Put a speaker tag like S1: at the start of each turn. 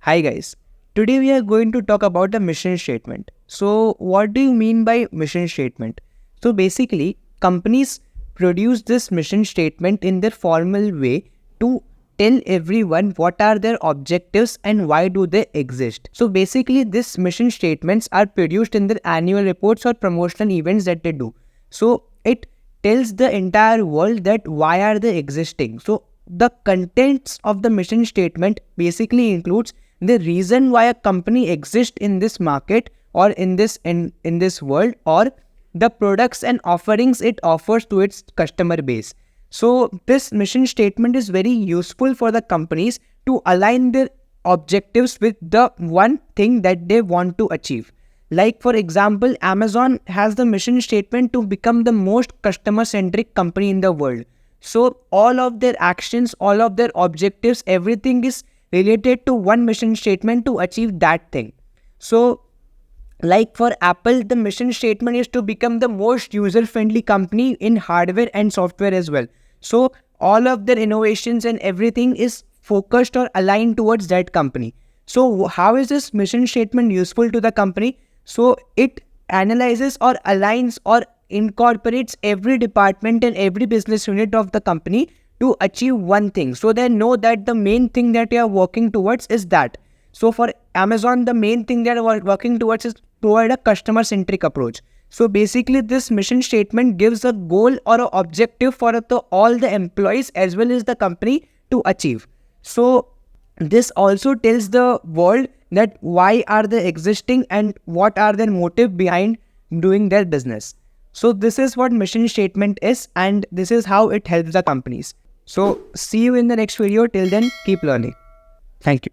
S1: Hi guys, today we are going to talk about the mission statement. So what do you mean by mission statement? So basically companies produce this mission statement in their formal way to tell everyone what are their objectives and why do they exist. So basically these mission statements are produced in their annual reports or promotional events that they do. So it tells the entire world that why are they existing. So the contents of the mission statement basically includes the reason why a company exists in this market or in this world, or the products and offerings it offers to its customer base. So this mission statement is very useful for the companies to align their objectives with the one thing that they want to achieve. Like for example, Amazon has the mission statement to become the most customer centric company in the world. So all of their actions, all of their objectives, everything is related to one mission statement to achieve that thing. So like for Apple, the mission statement is to become the most user friendly company in hardware and software as well. So all of their innovations and everything is focused or aligned towards that company. So how is this mission statement useful to the company? So it analyzes or aligns or incorporates every department and every business unit of the company to achieve one thing. So they know that the main thing that they are working towards is that. So for Amazon, the main thing they are working towards is provide a customer centric approach. So basically this mission statement gives a goal or an objective for all the employees as well as the company to achieve. So this also tells the world that why are they existing and what are their motive behind doing their business. So this is what mission statement is, and this is how it helps the companies. So see you in the next video. Till then, keep learning. Thank you.